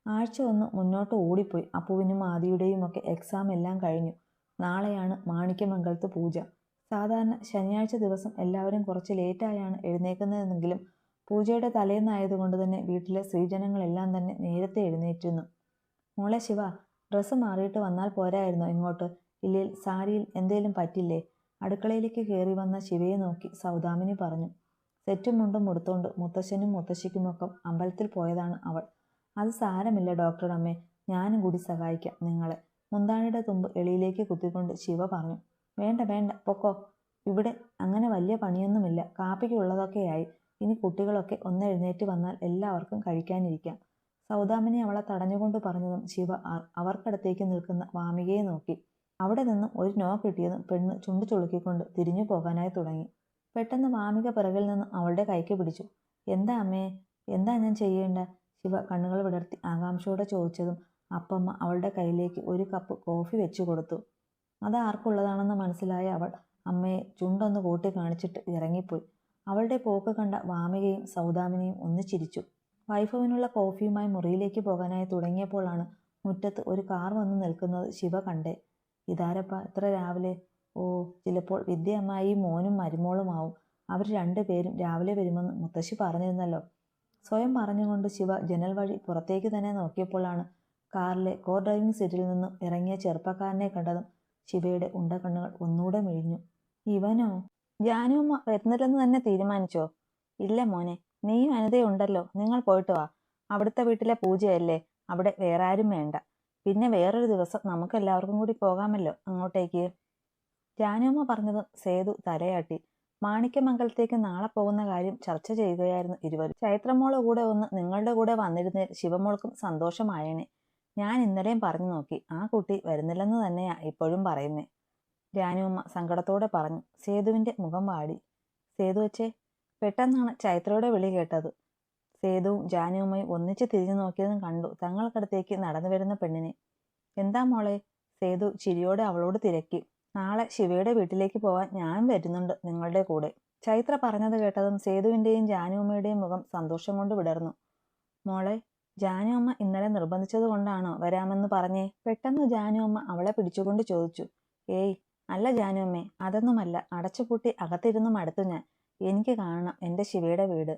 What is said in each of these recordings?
ആഴ്ച ഒന്ന് മുന്നോട്ട് ഓടിപ്പോയി. അപ്പുവിനും ആദിയുടെയും ഒക്കെ എക്സാം എല്ലാം കഴിഞ്ഞു. നാളെയാണ് മാണിക്യമംഗലത്ത് പൂജ. സാധാരണ ശനിയാഴ്ച ദിവസം എല്ലാവരും കുറച്ച് ലേറ്റായാണ് എഴുന്നേൽക്കുന്നതെങ്കിലും പൂജയുടെ തലേന്നായതുകൊണ്ട് തന്നെ വീട്ടിലെ സ്ത്രീജനങ്ങളെല്ലാം തന്നെ നേരത്തെ എഴുന്നേറ്റിരുന്നു. മോളെ ശിവ, ഡ്രസ്സ് മാറിയിട്ട് വന്നാൽ പോരായിരുന്നോ ഇങ്ങോട്ട്? ഇല്ലേൽ സാരിയിൽ എന്തേലും പറ്റില്ലേ? അടുക്കളയിലേക്ക് കയറി വന്ന ശിവയെ നോക്കി സൗദാമിനി പറഞ്ഞു. സെറ്റും മുണ്ടും ഉടുത്തോണ്ട് മുത്തശ്ശനും മുത്തശ്ശിക്കുമൊക്കെ അമ്പലത്തിൽ പോയതാണ് അവൾ. അത് സാരമില്ല ഡോക്ടർ അമ്മേ, ഞാനും കൂടി സഹായിക്കാം നിങ്ങളെ. മുന്താണിയുടെ തുമ്പ് എളിയിലേക്ക് കുത്തിക്കൊണ്ട് ശിവ പറഞ്ഞു. വേണ്ട വേണ്ട, പൊക്കോ. ഇവിടെ അങ്ങനെ വലിയ പണിയൊന്നുമില്ല. കാപ്പിക്ക് ഉള്ളതൊക്കെയായി. ഇനി കുട്ടികളൊക്കെ ഒന്ന് എഴുന്നേറ്റ് വന്നാൽ എല്ലാവർക്കും കഴിക്കാനിരിക്കാം. സൗദാമിനി അവളെ തടഞ്ഞുകൊണ്ട് പറഞ്ഞതും ശിവ അവർക്കടുത്തേക്ക് നിൽക്കുന്ന വാമികയെ നോക്കി. അവിടെ നിന്നും ഒരു നോ കിട്ടിയതും പെണ്ണ് ചുണ്ടു ചുളുക്കിക്കൊണ്ട് തിരിഞ്ഞു പോകാനായി തുടങ്ങി. പെട്ടെന്ന് വാമിക പിറകിൽ നിന്നും അവളുടെ കൈക്ക് പിടിച്ചു. എന്താ അമ്മേ, എന്താ ഞാൻ ചെയ്യേണ്ട? ശിവ കണ്ണുകൾ വിടർത്തി ആകാംക്ഷയോടെ ചോദിച്ചതും അപ്പമ്മ അവളുടെ കയ്യിലേക്ക് ഒരു കപ്പ് കോഫി വെച്ചു കൊടുത്തു. അത് ആർക്കുള്ളതാണെന്ന് മനസ്സിലായ അവൾ അമ്മയെ ചുണ്ടൊന്ന് കൂട്ടി കാണിച്ചിട്ട് ഇറങ്ങിപ്പോയി. അവളുടെ പോക്ക് കണ്ട വാമികയും സൗദാമിനിയും ഒന്ന് ചിരിച്ചു. വൈഫവിനുള്ള കോഫിയുമായി മുറിയിലേക്ക് പോകാനായി തുടങ്ങിയപ്പോഴാണ് മുറ്റത്ത് ഒരു കാർ വന്ന് നിൽക്കുന്നത് ശിവ കണ്ടേ. ഇതാരപ്പ ഇത്ര രാവിലെ? ഓ, ചിലപ്പോൾ വിദ്യ അമ്മായിയും മോനും മരുമോളുമാവും. അവർ രണ്ടുപേരും രാവിലെ വരുമെന്ന് മുത്തശ്ശി പറഞ്ഞിരുന്നല്ലോ. സ്വയം പറഞ്ഞുകൊണ്ട് ശിവ ജനൽ വഴി പുറത്തേക്ക് തന്നെ നോക്കിയപ്പോഴാണ് കാറിലെ കോ ഡ്രൈവിംഗ് സീറ്റിൽ നിന്നും ഇറങ്ങിയ ചെറുപ്പക്കാരനെ കണ്ടതും ശിവയുടെ ഉണ്ടക്കണ്ണുകൾ ഒന്നുകൂടെ മിഴിഞ്ഞു. ഇവനോ? ജാനുമ്മ വരുന്നില്ലെന്ന് തന്നെ തീരുമാനിച്ചോ? ഇല്ല മോനെ, നീയും അനിതയുണ്ടല്ലോ, നിങ്ങൾ പോയിട്ട് വാ. അവിടുത്തെ വീട്ടിലെ പൂജയല്ലേ, അവിടെ വേറെ ആരും വേണ്ട. പിന്നെ വേറൊരു ദിവസം നമുക്ക് എല്ലാവർക്കും കൂടി പോകാമല്ലോ അങ്ങോട്ടേക്ക്. ജാനുമ്മ പറഞ്ഞതും സേതു തലയാട്ടി. മാണിക്യമംഗലത്തേക്ക് നാളെ പോകുന്ന കാര്യം ചർച്ച ചെയ്യുകയായിരുന്നു ഇരുവരും. ചൈത്രമോള് കൂടെ ഒന്ന് നിങ്ങളുടെ കൂടെ വന്നിരുന്നേൽ ശിവമോൾക്കും സന്തോഷമായേനെ. ഞാൻ ഇന്നലെയും പറഞ്ഞു നോക്കി, ആ കുട്ടി വരുന്നില്ലെന്ന് തന്നെയാ ഇപ്പോഴും പറയുന്നേ. ജാനുമ്മ സങ്കടത്തോടെ പറഞ്ഞു. സേതുവിന്റെ മുഖം വാടി. സേതു വച്ചേ. പെട്ടെന്നാണ് ചൈത്രയുടെ വിളി കേട്ടത്. സേതുവും ജാനുമ്മയും ഒന്നിച്ച് തിരിഞ്ഞു നോക്കിയതും കണ്ടു തങ്ങൾക്കടുത്തേക്ക് നടന്നു വരുന്ന പെണ്ണിനെ. എന്താ മോളെ? സേതു ചിരിയോടെ അവളോട് തിരക്കി. നാളെ ശിവയുടെ വീട്ടിലേക്ക് പോവാൻ ഞാൻ വരുന്നുണ്ട് നിങ്ങളുടെ കൂടെ. ചൈത്ര പറഞ്ഞത് കേട്ടതും സേതുവിന്റെയും ജാനുമ്മയുടെയും മുഖം സന്തോഷം കൊണ്ട് വിടർന്നു. മോളെ, ജാനുമ്മ ഇന്നലെ നിർബന്ധിച്ചത് കൊണ്ടാണോ വരാമെന്ന് പറഞ്ഞേ? പെട്ടെന്ന് ജാനുമ്മ അവളെ പിടിച്ചുകൊണ്ട് ചോദിച്ചു. ഏയ് അല്ല ജാനുമ്മേ, അതൊന്നുമല്ല. അടച്ചുപൂട്ടി അകത്തിരുന്നു മടുത്തു ഞാൻ. എനിക്ക് കാണണം എൻ്റെ ശിവയുടെ വീട്,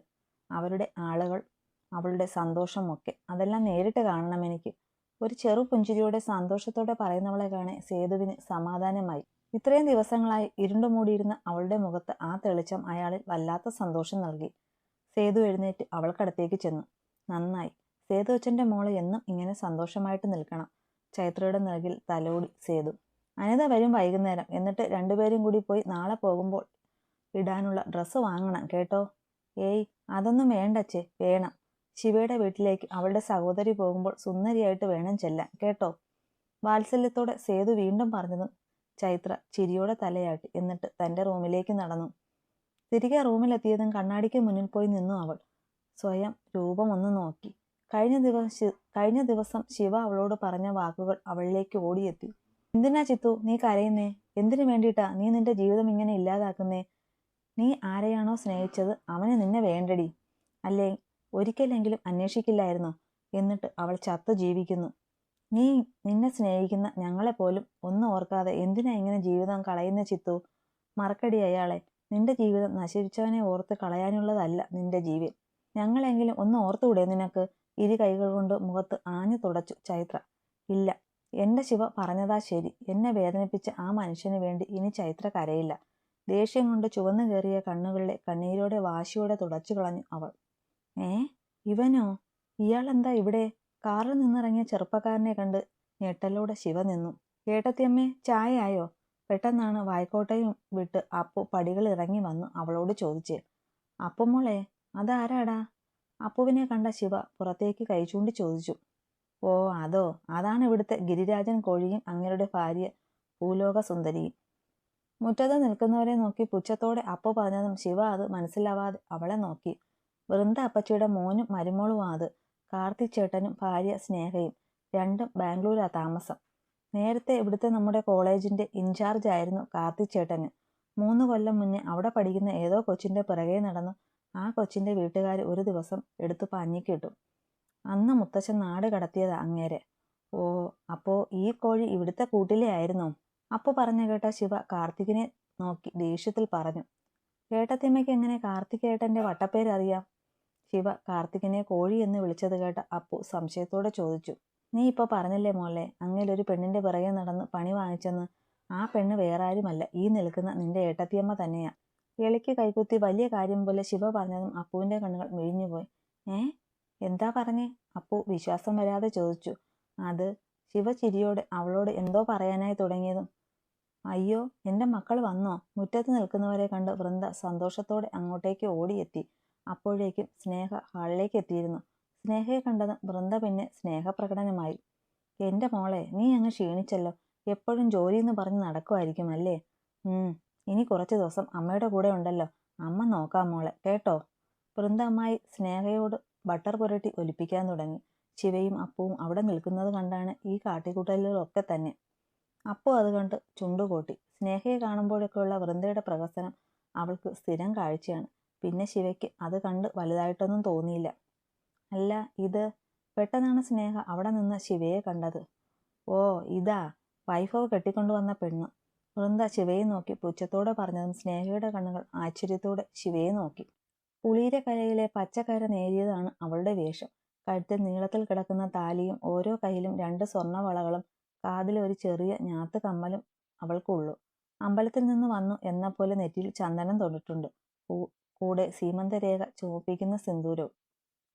അവരുടെ ആളുകൾ, അവളുടെ സന്തോഷമൊക്കെ. അതെല്ലാം നേരിട്ട് കാണണം എനിക്ക്. ഒരു ചെറു പുഞ്ചിരിയോടെ സന്തോഷത്തോടെ പറയുന്നവളെ കാണെ സേതുവിന് സമാധാനമായി. ഇത്രയും ദിവസങ്ങളായി ഇരുണ്ടുമൂടിയിരുന്ന അവളുടെ മുഖത്ത് ആ തെളിച്ചം അയാളിൽ വല്ലാത്ത സന്തോഷം നൽകി. സേതു എഴുന്നേറ്റ് അവൾക്കടുത്തേക്ക് ചെന്നു. നന്നായി, സേതു അച്ഛൻ്റെ മോള് എന്നും ഇങ്ങനെ സന്തോഷമായിട്ട് നിൽക്കണം. ചൈത്രയുടെ നെറുകിൽ തലോടി സേതു. അനിത വരും വൈകുന്നേരം. എന്നിട്ട് രണ്ടുപേരും കൂടി പോയി നാളെ പോകുമ്പോൾ ഇടാനുള്ള ഡ്രസ്സ് വാങ്ങണം കേട്ടോ. ഏയ് അതൊന്നും വേണ്ടച്ചേ. വേണം. ശിവയുടെ വീട്ടിലേക്ക് അവളുടെ സഹോദരി പോകുമ്പോൾ സുന്ദരിയായിട്ട് വേണം ചെല്ലാൻ കേട്ടോ. വാത്സല്യത്തോടെ സേതു വീണ്ടും പറഞ്ഞതും ചൈത്ര ചിരിയോടെ തലയാട്ടി. എന്നിട്ട് തൻ്റെ റൂമിലേക്ക് നടന്നു. തിരികെ റൂമിലെത്തിയതും കണ്ണാടിക്ക് മുന്നിൽ പോയി നിന്നു അവൾ. സ്വയം രൂപം ഒന്ന് നോക്കി. കഴിഞ്ഞ ദിവസം ശിവ അവളോട് പറഞ്ഞ വാക്കുകൾ അവളിലേക്ക് ഓടിയെത്തി. എന്തിനാ ചിത്തു നീ കരയുന്നേ? എന്തിനു വേണ്ടിയിട്ടാ നീ നിന്റെ ജീവിതം ഇങ്ങനെ ഇല്ലാതാക്കുന്നേ? നീ ആരെയാണോ സ്നേഹിച്ചത് അവന് നിന്നെ വേണ്ടടി. അല്ലേ, ഒരിക്കലെങ്കിലും അന്വേഷിക്കില്ലായിരുന്നോ? എന്നിട്ട് അവൾ ചത്തു ജീവിക്കുന്നു. നീ നിന്നെ സ്നേഹിക്കുന്ന ഞങ്ങളെപ്പോലും ഒന്ന് ഓർക്കാതെ എന്തിനാ ഇങ്ങനെ ജീവിതം കളയുന്ന ചിത്തു? മറക്കടി അയാളെ. നിന്റെ ജീവിതം നശിച്ചവനെ ഓർത്ത് കളയാനുള്ളതല്ല നിന്റെ ജീവൻ. ഞങ്ങളെങ്കിലും ഒന്ന് ഓർത്തുകൂടെ നിനക്ക്? ഇരു കൈകൾ കൊണ്ട് മുഖത്ത് ആഞ്ഞു തുടച്ചു ചൈത്ര. ഇല്ല, എൻ്റെ ശിവ പറഞ്ഞതാ ശരി. എന്നെ വേദനിപ്പിച്ച ആ മനുഷ്യന് വേണ്ടി ഇനി ചൈത്ര കരയില്ല. ദേഷ്യം കൊണ്ട് ചുവന്നു കയറിയ കണ്ണുകളിലെ കണ്ണീരോടെ വാശിയോടെ തുടച്ചു കളഞ്ഞു അവൾ. ഇവനോ? ഇയാളെന്താ ഇവിടെ? കാറിൽ നിന്നിറങ്ങിയ ചെറുപ്പക്കാരനെ കണ്ട് ഞെട്ടലോടെ ശിവ നിന്നു. ഏട്ടത്തിയമ്മേ, ചായ ആയോ? പെട്ടെന്നാണ് വായ്ക്കോട്ടയും വിട്ട് അപ്പു പടികൾ ഇറങ്ങി വന്നു അവളോട് ചോദിച്ചേ. അപ്പുമോളെ, അതാരാടാ? അപ്പുവിനെ കണ്ട ശിവ പുറത്തേക്ക് കൈ ചൂണ്ടി ചോദിച്ചു. ഓ അതോ, അതാണ് ഇവിടുത്തെ ഗിരിരാജൻ കോഴിയും അങ്ങയുടെ ഭാര്യ ഭൂലോക സുന്ദരിയും. മുറ്റത്ത് നിൽക്കുന്നവരെ നോക്കി പുച്ഛത്തോടെ അപ്പു പറഞ്ഞതും ശിവ അത് മനസ്സിലാവാതെ അവളെ നോക്കി. വൃന്ദ അപ്പച്ചിയുടെ മോനും മരുമോളും അത്. കാർത്തിച്ചേട്ടനും ഭാര്യ സ്നേഹയും. രണ്ടും ബാംഗ്ലൂരാ താമസം. നേരത്തെ ഇവിടുത്തെ നമ്മുടെ കോളേജിന്റെ ഇൻചാർജ് ആയിരുന്നു കാർത്തിച്ചേട്ടന്. 3 കൊല്ലം മുന്നേ അവിടെ പഠിക്കുന്ന ഏതോ കൊച്ചിന്റെ പിറകെ നടന്നു ആ കൊച്ചിന്റെ വീട്ടുകാർ ഒരു ദിവസം എടുത്തു പഞ്ഞിക്കിട്ടു. അന്ന് മുത്തച്ഛൻ നാട് കടത്തിയതാ അങ്ങേരെ. ഓ, അപ്പോ ഈ കോഴി ഇവിടുത്തെ കൂട്ടിലെ ആയിരുന്നോ? അപ്പു പറഞ്ഞു കേട്ട ശിവ കാർത്തികിനെ നോക്കി ദേഷ്യത്തിൽ പറഞ്ഞു. ഏട്ടത്തിയമ്മയ്ക്ക് എങ്ങനെ കാർത്തികേട്ടന്റെ വട്ടപ്പേര് അറിയാം? ശിവ കാർത്തികിനെ കോഴി എന്ന് വിളിച്ചത് കേട്ട അപ്പു സംശയത്തോടെ ചോദിച്ചു. നീ ഇപ്പൊ പറഞ്ഞില്ലേ മോളെ, അങ്ങേലൊരു പെണ്ണിന്റെ പിറകെ നടന്ന് പണി വാങ്ങിച്ചെന്ന്. ആ പെണ്ണ് വേറാരുമല്ല, ഈ നിൽക്കുന്ന നിന്റെ ഏട്ടത്തിയമ്മ തന്നെയാ. എളിക്ക് കൈകുത്തി വലിയ കാര്യം പോലെ ശിവ പറഞ്ഞതും അപ്പുവിന്റെ കണ്ണുകൾ മിഴിഞ്ഞുപോയി. ഏ, എന്താ പറഞ്ഞേ? അപ്പു വിശ്വാസം വരാതെ ചോദിച്ചു. അത് ശിവ ചിരിയോടെ അവളോട് എന്തോ പറയാനായി തുടങ്ങിയതും. അയ്യോ, എന്റെ മക്കൾ വന്നോ? മുറ്റത്ത് നിൽക്കുന്നവരെ കണ്ട് വൃന്ദ സന്തോഷത്തോടെ അങ്ങോട്ടേക്ക് ഓടിയെത്തി. അപ്പോഴേക്കും സ്നേഹ ഹാളിലേക്ക് എത്തിയിരുന്നു. സ്നേഹയെ കണ്ടതും വൃന്ദ പിന്നെ സ്നേഹപ്രകടനമായി. എന്റെ മോളെ, നീ അങ്ങ് ക്ഷീണിച്ചല്ലോ. എപ്പോഴും ജോലിയെന്ന് പറഞ്ഞ് നടക്കുമായിരിക്കും അല്ലേ? ഇനി കുറച്ച് ദിവസം അമ്മയുടെ കൂടെ ഉണ്ടല്ലോ. അമ്മ നോക്കാം മോളെ, കേട്ടോ? വൃന്ദ അമ്മായി സ്നേഹയോട് ബട്ടർ പുരട്ടി ഒലിപ്പിക്കാൻ തുടങ്ങി. ശിവയും അപ്പുവും അവിടെ നിൽക്കുന്നത് കണ്ടാണ് ഈ കാട്ടിക്കൂട്ടലുകളൊക്കെ തന്നെ. അപ്പു അത് കണ്ട് ചുണ്ടുകൂട്ടി. സ്നേഹയെ കാണുമ്പോഴൊക്കെയുള്ള വൃന്ദയുടെ പ്രഹസനം അവൾക്ക് സ്ഥിരം കാഴ്ചയാണ്. പിന്നെ ശിവയ്ക്ക് അത് കണ്ട് വലുതായിട്ടൊന്നും തോന്നിയില്ല. അല്ല, ഇത്? പെട്ടെന്നാണ് സ്നേഹ അവിടെ നിന്ന് ശിവയെ കണ്ടത്. ഓ, ഇതാ വൈഭവ് കെട്ടിക്കൊണ്ടുവന്ന പെണ്ണ്. വൃന്ദ ശിവയെ നോക്കി പുച്ഛത്തോടെ പറഞ്ഞതും സ്നേഹയുടെ കണ്ണുകൾ ആശ്ചര്യത്തോടെ ശിവയെ നോക്കി. പുളിയിരക്കരയിലെ പച്ചക്കര നേരിയതാണ് അവളുടെ വേഷം. കഴുത്തിൽ നീളത്തിൽ കിടക്കുന്ന താലിയും ഓരോ കൈയിലും 2 സ്വർണ്ണവളകളും കാതിൽ ഒരു ചെറിയ ഞാത്ത് കമ്മലും അവൾക്കുള്ളൂ. അമ്പലത്തിൽ നിന്ന് വന്നു എന്ന പോലെ നെറ്റിയിൽ ചന്ദനം തൊട്ടിട്ടുണ്ട്. കൂടെ സീമന്തരേഖ ചുവപ്പിക്കുന്ന സിന്ദൂരവും.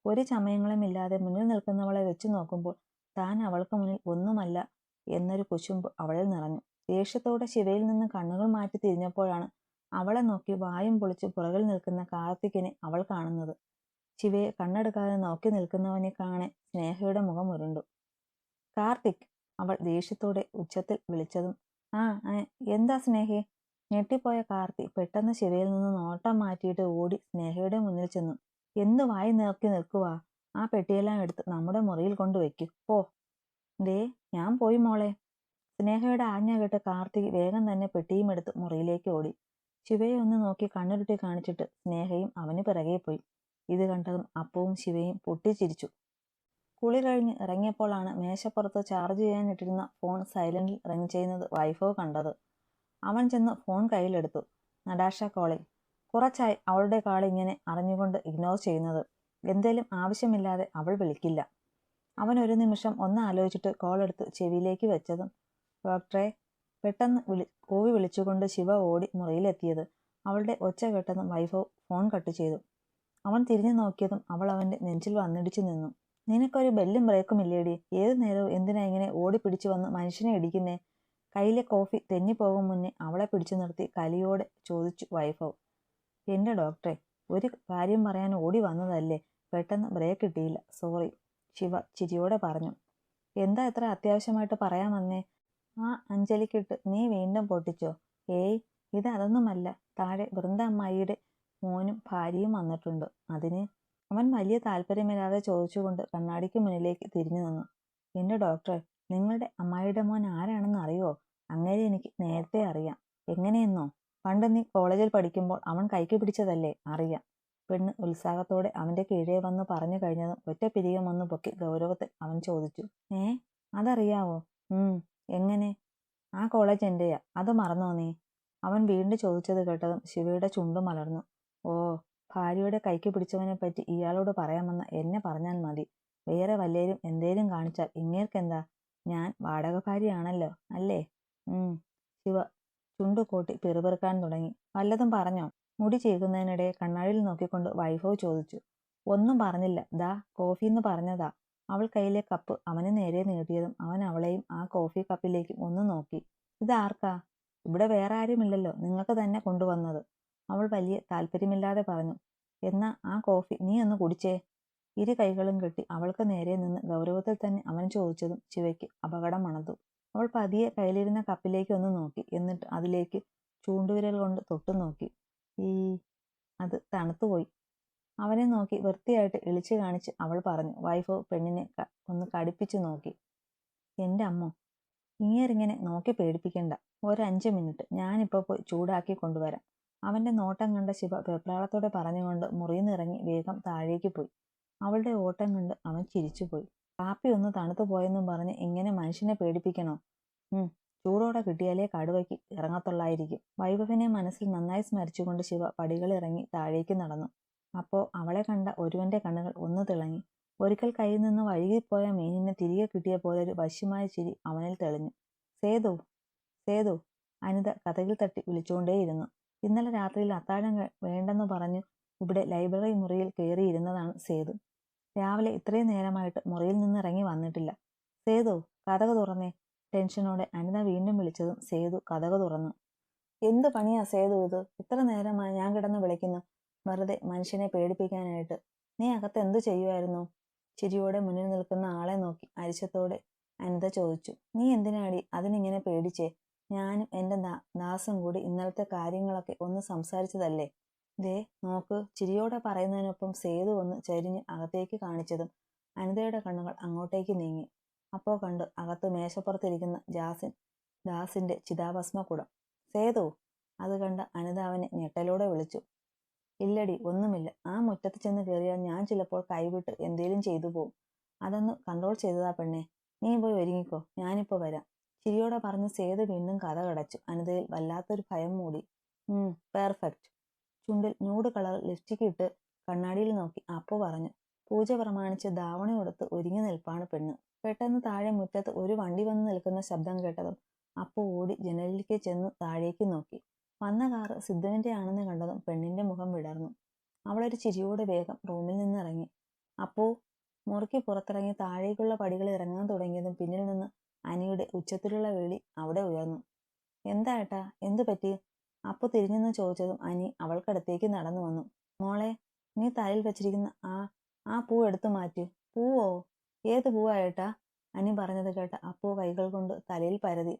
ഒരു ചമയങ്ങളുമില്ലാതെ മുന്നിൽ നിൽക്കുന്നവളെ വെച്ചു നോക്കുമ്പോൾ താൻ അവൾക്ക് മുന്നിൽ ഒന്നുമല്ല എന്നൊരു കുശുമ്പ് അവളിൽ നിറഞ്ഞു. ദേഷ്യത്തോടെ ശിവയിൽ നിന്ന് കണ്ണുകൾ മാറ്റി തിരിഞ്ഞപ്പോഴാണ് അവളെ നോക്കി വായും പൊളിച്ച് പുറകിൽ നിൽക്കുന്ന കാർത്തികിനെ അവൾ കാണുന്നത്. ശിവയെ കണ്ണെടുക്കാതെ നോക്കി നിൽക്കുന്നവനെ കാണെ സ്നേഹയുടെ മുഖം ഉരുണ്ടു. കാർത്തിക്! അവൾ ദേഷ്യത്തോടെ ഉച്ചത്തിൽ വിളിച്ചതും ആ എന്താ സ്നേഹേ? ഞെട്ടിപ്പോയ കാർത്തി പെട്ടെന്ന് ശിവയിൽ നിന്ന് നോട്ടം മാറ്റിയിട്ട് ഓടി സ്നേഹയുടെ മുന്നിൽ ചെന്നു. എന്ത് വായി നോക്കി നിൽക്കുവാ? ആ പെട്ടിയെല്ലാം എടുത്ത് നമ്മുടെ മുറിയിൽ കൊണ്ടുവയ്ക്കൂ, പോ. ദേ, ഞാൻ പോയി മോളെ. സ്നേഹയുടെ ആജ്ഞ കേട്ട് കാർത്തിക് വേഗം തന്നെ പെട്ടിയും എടുത്ത് മുറിയിലേക്ക് ഓടി. ശിവയെ ഒന്ന് നോക്കി കണ്ണുരുട്ടി കാണിച്ചിട്ട് സ്നേഹയും അവന് പിറകെ പോയി. ഇത് കണ്ടതും അപ്പവും ശിവയും പൊട്ടിച്ചിരിച്ചു. കുളി കഴിഞ്ഞ് ഇറങ്ങിയപ്പോഴാണ് മേശപ്പുറത്ത് ചാർജ് ചെയ്യാനിട്ടിരുന്ന ഫോൺ സൈലന്റിൽ റിങ് ചെയ്യുന്നത് വൈഭവ് കണ്ടത്. അവൻ ചെന്ന് ഫോൺ കയ്യിലെടുത്തു. നടാഷ കോളിൽ. കുറച്ചായി അവളുടെ കാൾ ഇങ്ങനെ അറിഞ്ഞുകൊണ്ട് ഇഗ്നോർ ചെയ്യുന്നത്. എന്തേലും ആവശ്യമില്ലാതെ അവൾ വിളിക്കില്ല. അവൻ ഒരു നിമിഷം ഒന്ന് ആലോചിച്ചിട്ട് കോൾ എടുത്ത് ചെവിയിലേക്ക് വെച്ചതും ഡോക്ടറെ! പെട്ടെന്ന് കൂവി വിളിച്ചുകൊണ്ട് ശിവ ഓടി മുറിയിലെത്തിയത്. അവളുടെ ഒച്ച കേട്ടതും വൈഭവ് ഫോൺ കട്ട് ചെയ്തു. അവൻ തിരിഞ്ഞു നോക്കിയതും അവൾ അവന്റെ നെഞ്ചിൽ വന്നിടിച്ചു നിന്നു. നിനക്കൊരു ബെല്ലും ബ്രേക്കും ഇല്ലേടി? ഏതു നേരവും എന്തിനാ ഇങ്ങനെ ഓടിപ്പിടിച്ചു വന്ന് മനുഷ്യനെ ഇടിക്കുന്നേ? കയ്യിലെ കോഫി തെന്നിപ്പോകും മുന്നേ അവളെ പിടിച്ചു നിർത്തി കലിയോടെ ചോദിച്ചു വൈഭവ്. എന്റെ ഡോക്ടറെ, ഒരു കാര്യം പറയാൻ ഓടി വന്നതല്ലേ, പെട്ടെന്ന് ബ്രേക്ക് കിട്ടിയില്ല, സോറി, ശിവ ചിരിയോടെ പറഞ്ഞു. എന്താ ഇത്ര അത്യാവശ്യമായിട്ട് പറയാൻ വന്നേ? ആ അഞ്ജലിക്കിട്ട് നീ വീണ്ടും പൊട്ടിച്ചോ? ഏയ്, ഇത് അതൊന്നുമല്ല. താഴെ വൃന്ദ അമ്മായിയുടെ മോനും ഭാര്യയും വന്നിട്ടുണ്ട്. അതിന്? അവൻ വലിയ താല്പര്യമില്ലാതെ ചോദിച്ചുകൊണ്ട് കണ്ണാടിക്ക് മുന്നിലേക്ക് തിരിഞ്ഞു നിന്നു. എന്റെ ഡോക്ടറെ, നിങ്ങളുടെ അമ്മായിയുടെ മോൻ ആരാണെന്ന് അറിയോ? അങ്ങേരെ എനിക്ക് നേരത്തെ അറിയാം. എങ്ങനെയെന്നോ? പണ്ട് നീ കോളേജിൽ പഠിക്കുമ്പോൾ അവൻ കൈക്ക് പിടിച്ചതല്ലേ? അറിയാം. പെണ്ണ് ഉത്സാഹത്തോടെ അവന്റെ കീഴേ വന്ന് പറഞ്ഞു കഴിഞ്ഞതും ഒറ്റ പിരികം ഒന്ന് പൊക്കി ഗൗരവത്തിൽ അവൻ ചോദിച്ചു. അതറിയാവോ? എങ്ങനെ? ആ കോളേജ് എന്റെയാ, അത് മറന്നോ നീ? അവൻ വീണ്ടും ചോദിച്ചത് കേട്ടതും ശിവയുടെ ചുണ്ടു മലർന്നു. ഓ, ഭാര്യയുടെ കൈക്ക് പിടിച്ചവനെ പറ്റി ഇയാളോട് പറയാമെന്ന് എന്നെ പറഞ്ഞാൽ മതി. വേറെ വല്ലേരും എന്തേലും കാണിച്ചാൽ ഇങ്ങേർക്കെന്താ? ഞാൻ വാടക ഭാര്യയാണല്ലോ, അല്ലേ? ശിവ ചുണ്ടുകൂട്ടി പിറുപിറുക്കാൻ തുടങ്ങി. വല്ലതും പറഞ്ഞോ? മുടി ചീകുന്നതിനിടെ കണ്ണാടിയിൽ നോക്കിക്കൊണ്ട് വൈഭവ് ചോദിച്ചു. ഒന്നും പറഞ്ഞില്ല, ദാ കോഫിന്ന് പറഞ്ഞതാ. അവൾ കയ്യിലെ കപ്പ് അവന് നേരെ നീട്ടിയതും അവൻ അവളെയും ആ കോഫി കപ്പിലേക്കും ഒന്ന് നോക്കി. ഇതാർക്കാ? ഇവിടെ വേറെ ആരുമില്ലല്ലോ, നിങ്ങൾക്ക് തന്നെ കൊണ്ടുവന്നത്. അവൾ വലിയ താല്പര്യമില്ലാതെ പറഞ്ഞു. എന്നാ ആ കോഫി നീ ഒന്ന് കുടിച്ചേ. ഇരു കൈകളും കെട്ടി അവൾക്ക് നേരെ നിന്ന് ഗൗരവത്തിൽ തന്നെ അവൻ ചോദിച്ചതും ശിവയ്ക്ക് അപകടം മണത്തു. അവൾ പതിയെ കയ്യിലിരുന്ന കപ്പിലേക്ക് ഒന്ന് നോക്കി. എന്നിട്ട് അതിലേക്ക് ചൂണ്ടുവിരൽ കൊണ്ട് തൊട്ടു നോക്കി. അത് തണുത്തുപോയി. അവനെ നോക്കി വൃത്തിയായിട്ട് ഇളിച്ചു കാണിച്ച് അവൾ പറഞ്ഞു. വൈഭവ് പെണ്ണിനെ ഒന്ന് കടിപ്പിച്ചു നോക്കി. എന്റെ അമ്മോ, ഇങ്ങേരിങ്ങനെ നോക്കി പേടിപ്പിക്കണ്ട. 5 മിനിറ്റ്, ഞാനിപ്പോ പോയി ചൂടാക്കി കൊണ്ടുവരാം. അവന്റെ നോട്ടം കണ്ട ശിവ വെപ്രാളത്തോടെ പറഞ്ഞുകൊണ്ട് മുറിയിൽ നിന്നിറങ്ങി വേഗം താഴേക്ക് പോയി. അവളുടെ ഓട്ടം കണ്ട് അവൻ ചിരിച്ചുപോയി. കാപ്പി ഒന്ന് തണുത്തു പോയെന്നും പറഞ്ഞ് ഇങ്ങനെ മനുഷ്യനെ പേടിപ്പിക്കണോ? ചൂടോടെ കിട്ടിയാലേ കടുവയ്ക്ക് ഇറങ്ങത്തുള്ളായിരിക്കും. വൈഭവിനെ മനസ്സിൽ നന്നായി സ്മരിച്ചുകൊണ്ട് ശിവ പടികളിറങ്ങി താഴേക്ക് നടന്നു. അപ്പോൾ അവളെ കണ്ട ഒരുവന്റെ കണ്ണുകൾ ഒന്ന് തിളങ്ങി. ഒരിക്കൽ കയ്യിൽ നിന്ന് വഴുകിപ്പോയ മീനിനെ തിരികെ കിട്ടിയ പോലൊരു വശ്യമായ ചിരി അവനിൽ തെളിഞ്ഞു. സേതു, സേതു! അനിത കതകിൽ തട്ടി വിളിച്ചുകൊണ്ടേയിരുന്നു. ഇന്നലെ രാത്രിയിൽ അത്താഴം വേണ്ടെന്ന് പറഞ്ഞു ഇവിടെ ലൈബ്രറി മുറിയിൽ കയറിയിരുന്നതാണ് സേതു. രാവിലെ ഇത്രയും നേരമായിട്ട് മുറിയിൽ നിന്ന് ഇറങ്ങി വന്നിട്ടില്ല. സേതു, കതക് തുറന്നേ! ടെൻഷനോടെ അനിത വീണ്ടും വിളിച്ചതും സേതു കതക് തുറന്നു. എന്ത് പണിയാ സേതു ഇത്? ഇത്ര നേരമായി ഞാൻ കിടന്ന് വിളിക്കുന്നു, വെറുതെ മനുഷ്യനെ പേടിപ്പിക്കാനായിട്ട്. നീ അകത്ത് എന്തു ചെയ്യുമായിരുന്നു? ചിരിയോടെ മുന്നിൽ നിൽക്കുന്ന ആളെ നോക്കി അരിശത്തോടെ അനിത ചോദിച്ചു. നീ എന്തിനാടി അതിനിങ്ങനെ പേടിച്ചേ? ഞാനും എൻ്റെ ദാസും കൂടി ഇന്നലത്തെ കാര്യങ്ങളൊക്കെ ഒന്ന് സംസാരിച്ചതല്ലേ. ദേ നോക്ക്! ചിരിയോടെ പറയുന്നതിനൊപ്പം സേതു ഒന്ന് ചരിഞ്ഞ് അകത്തേക്ക് കാണിച്ചതും അനിതയുടെ കണ്ണുകൾ അങ്ങോട്ടേക്ക് നീങ്ങി. അപ്പോൾ കണ്ടു അകത്ത് മേശപ്പുറത്തിരിക്കുന്ന ദാസിന്റെ ചിതാഭസ്മക്കുടം. സേതു! അത് കണ്ട അനിത അവനെ ഞെട്ടലോടെ വിളിച്ചു. ഇല്ലടി, ഒന്നുമില്ല. ആ മുറ്റത്ത് ചെന്ന് കയറിയാൽ ഞാൻ ചിലപ്പോൾ കൈവിട്ട് എന്തേലും ചെയ്തു പോവും. അതൊന്ന് കൺട്രോൾ ചെയ്തതാ പെണ്ണെ. നീ പോയി ഒരുങ്ങിക്കോ, ഞാനിപ്പോ വരാം. ചിരിയോടെ പറഞ്ഞ് സേതു വീണ്ടും കതകടച്ചു. അനിതയിൽ വല്ലാത്തൊരു ഭയം മൂടി. പെർഫെക്റ്റ്. ചുണ്ടിൽ ന്യൂഡ് കളർ ലിപ്സ്റ്റിക് ഇട്ട് കണ്ണാടിയിൽ നോക്കി അപ്പു പറഞ്ഞു. പൂജ പ്രമാണിച്ച് ധാവണി കൊടുത്ത് ഒരുങ്ങി നിൽപ്പാണ് പെണ്ണ്. പെട്ടെന്ന് താഴെ മുറ്റത്ത് ഒരു വണ്ടി വന്ന് നിൽക്കുന്ന ശബ്ദം കേട്ടതും അപ്പു ഓടി ജനലിലേക്ക് ചെന്ന് താഴേക്ക് നോക്കി. വന്ന കാറ് സിദ്ധുവിന്റെ ആണെന്ന് കണ്ടതും പെണ്ണിന്റെ മുഖം വിടർന്നു. അവളൊരു ചിരിയോടെ വേഗം റൂമിൽ നിന്നിറങ്ങി. അപ്പു! മുറുക്കി പുറത്തിറങ്ങി താഴേക്കുള്ള പടികൾ ഇറങ്ങാൻ തുടങ്ങിയതും പിന്നിൽ നിന്ന് അനിയുടെ ഉച്ചത്തിലുള്ള വിളി അവിടെ ഉയർന്നു. എന്താ ഏട്ടാ, എന്തു പറ്റി? അപ്പു തിരിഞ്ഞെന്ന് ചോദിച്ചതും അനി അവൾക്കടുത്തേക്ക് നടന്നു വന്നു. മോളെ, നീ തലയിൽ വെച്ചിരിക്കുന്ന ആ പൂ എടുത്തു മാറ്റ്. പൂവോ? ഏത് പൂവാ ഏട്ടാ? അനി പറഞ്ഞത് കേട്ട അപ്പു കൈകൾ കൊണ്ട് തലയിൽ പരതി.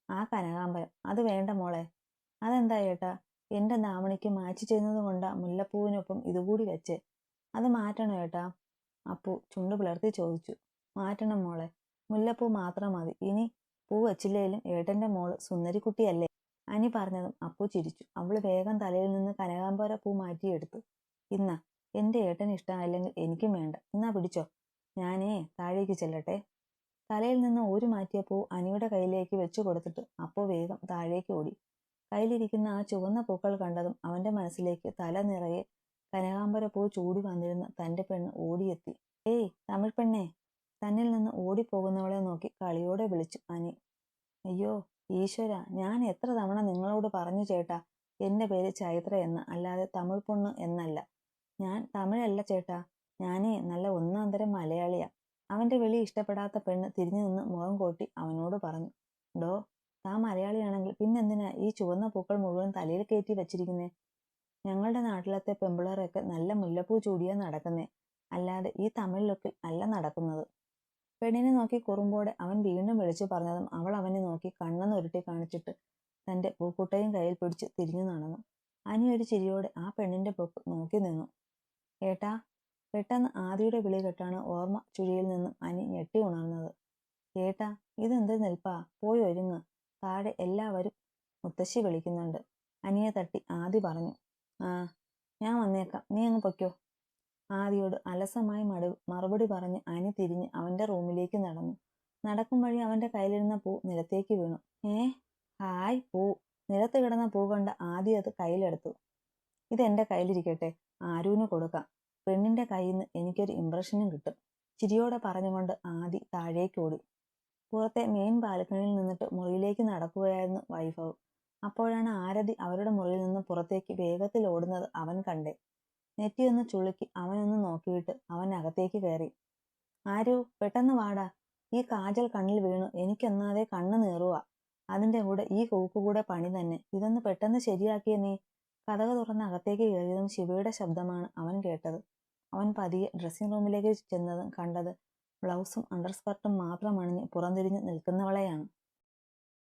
ആ കനകാമ്പരം. അത് വേണ്ട മോളെ. അതെന്താ ഏട്ടാ? എന്റെ ധാവണിക്ക് മാച്ച് ചെയ്യുന്നത് കൊണ്ടാ മുല്ലപ്പൂവിനൊപ്പം ഇതുകൂടി വെച്ച്. അത് മാറ്റണോ ഏട്ടാ? അപ്പു ചുണ്ടു പിളർത്തി ചോദിച്ചു. മാറ്റണം മോളെ. മുല്ലപ്പൂ മാത്രം മതി. ഇനി പൂ വെച്ചില്ലേലും ഏട്ടന്റെ മോള് സുന്ദരിക്കുട്ടിയല്ലേ? അനി പറഞ്ഞതും അപ്പു ചിരിച്ചു. അവള് വേഗം തലയിൽ നിന്ന് കനകാമ്പര പൂ മാറ്റിയെടുത്തു. ഇന്നാ, എന്റെ ഏട്ടന് ഇഷ്ടമായില്ലെങ്കിൽ എനിക്കും വേണ്ട. എന്നാ പിടിച്ചോ. ഞാനേ താഴേക്ക് ചെല്ലട്ടെ. തലയിൽ നിന്ന് ഊരി മാറ്റിയ പൂ അനിയുടെ കയ്യിലേക്ക് വെച്ചു കൊടുത്തിട്ട് അപ്പു വേഗം താഴേക്ക് ഓടി. കയ്യിലിരിക്കുന്ന ആ ചുവന്ന പൂക്കൾ കണ്ടതും അവന്റെ മനസ്സിലേക്ക് തല നിറയെ കനകാമ്പര പൂ ചൂടി വന്നിരുന്ന തന്റെ പെണ്ണ് ഓടിയെത്തി. ഏയ് തമിഴ് പെണ്ണേ! തന്നിൽ നിന്ന് ഓടിപ്പോകുന്നവളെ നോക്കി കളിയോടെ വിളിച്ചു അനി. അയ്യോ ഈശ്വര, ഞാൻ എത്ര തവണ നിങ്ങളോട് പറഞ്ഞു ചേട്ടാ, എന്റെ പേര് ചൈത്ര എന്ന്, അല്ലാതെ തമിഴ് പൊണ്ണ് എന്നല്ല. ഞാൻ തമിഴല്ല ചേട്ടാ, ഞാനേ നല്ല ഒന്നാം തരം മലയാളിയാ. അവന്റെ വിളി ഇഷ്ടപ്പെടാത്ത പെണ്ണ് തിരിഞ്ഞു നിന്ന് മുഖം കോട്ടി അവനോട് പറഞ്ഞു. ഡോ, താൻ മലയാളിയാണെങ്കിൽ പിന്നെന്തിനാ ഈ ചുവന്ന പൂക്കൾ മുഴുവൻ തലയിൽ കയറ്റി വെച്ചിരിക്കുന്നേ? ഞങ്ങളുടെ നാട്ടിലത്തെ പെമ്പിളറൊക്കെ നല്ല മുല്ലപ്പൂ ചൂടിയാ നടക്കുന്നേ, അല്ലാതെ ഈ തമിഴ് ലുക്കിൽ അല്ല നടക്കുന്നത്. പെണ്ണിനെ നോക്കി കുറുമ്പോടെ അവൻ വീണ്ടും വിളിച്ചു പറഞ്ഞതും അവൾ അവനെ നോക്കി കണ്ണെന്നുരുട്ടി കാണിച്ചിട്ട് തന്റെ പൂക്കുട്ടയും കയ്യിൽ പിടിച്ച് തിരിഞ്ഞു നടന്നു. അനി ഒരു ചിരിയോടെ ആ പെണ്ണിന്റെ പൊക്ക് നോക്കി നിന്നു. ഏട്ടാ! പെട്ടെന്ന് ആദിയുടെ വിളി കേട്ടാണ് ഓർമ്മ ചുഴിയിൽ നിന്നും അനി ഞെട്ടി ഉണർന്നത്. ഏട്ടാ, ഇതെന്ത് നിൽപ്പാ? പോയി ഒരുങ്ങ്. താഴെ എല്ലാവരും മുത്തശ്ശി വിളിക്കുന്നുണ്ട്. അനിയെ തട്ടി ആദി പറഞ്ഞു. ആ, ഞാൻ വന്നേക്കാം, നീ അങ്ങ് പൊയ്ക്കോ. ആദിയോട് അലസമായി മറുപടി പറഞ്ഞ് അനി തിരിഞ്ഞ് അവന്റെ റൂമിലേക്ക് നടന്നു. നടക്കും വഴി അവന്റെ കയ്യിലിരുന്ന പൂ നിലത്തേക്ക് വീണു. ഹായ് പൂ! നിലത്ത് കിടന്ന പൂ കണ്ട ആദി അത് കയ്യിലെടുത്തു. ഇതെന്റെ കയ്യിലിരിക്കട്ടെ, ആരൂന് കൊടുക്കാം. പെണ്ണിന്റെ കയ്യിൽ നിന്ന് എനിക്കൊരു ഇംപ്രഷനും കിട്ടും. ചിരിയോടെ പറഞ്ഞുകൊണ്ട് ആദി താഴേക്ക് ഓടി. പുറത്തെ മെയിൻ ബാൽക്കണിയിൽ നിന്നിട്ട് മുറിയിലേക്ക് നടക്കുകയായിരുന്നു വൈഭവ്. അപ്പോഴാണ് ആരതി അവരുടെ മുറിയിൽ നിന്ന് പുറത്തേക്ക് വേഗത്തിൽ ഓടുന്നത് അവൻ കണ്ടേ. നെറ്റിയൊന്ന് ചുളുക്കി അവനൊന്ന് നോക്കിയിട്ട് അവൻ അകത്തേക്ക് കയറി. ആരു, പെട്ടെന്ന് വാടാ. ഈ കാജൽ കണ്ണിൽ വീണു എനിക്കൊന്നാതെ കണ്ണ് നീറുക. അതിന്റെ കൂടെ ഈ കൂടെ പണി തന്നെ. ഇതൊന്ന് പെട്ടെന്ന് ശരിയാക്കിയ നീ. കതക് തുറന്ന് അകത്തേക്ക് കയറിയതും ശിവയുടെ ശബ്ദമാണ് അവൻ കേട്ടത്. അവൻ പതിയെ ഡ്രസ്സിംഗ് റൂമിലേക്ക് ചെന്നതും കണ്ടത് ബ്ലൗസും അണ്ടർസ്കർട്ടും മാത്രം അണിഞ്ഞ് പുറംതിരിഞ്ഞ് നിൽക്കുന്നവളെയാണ്.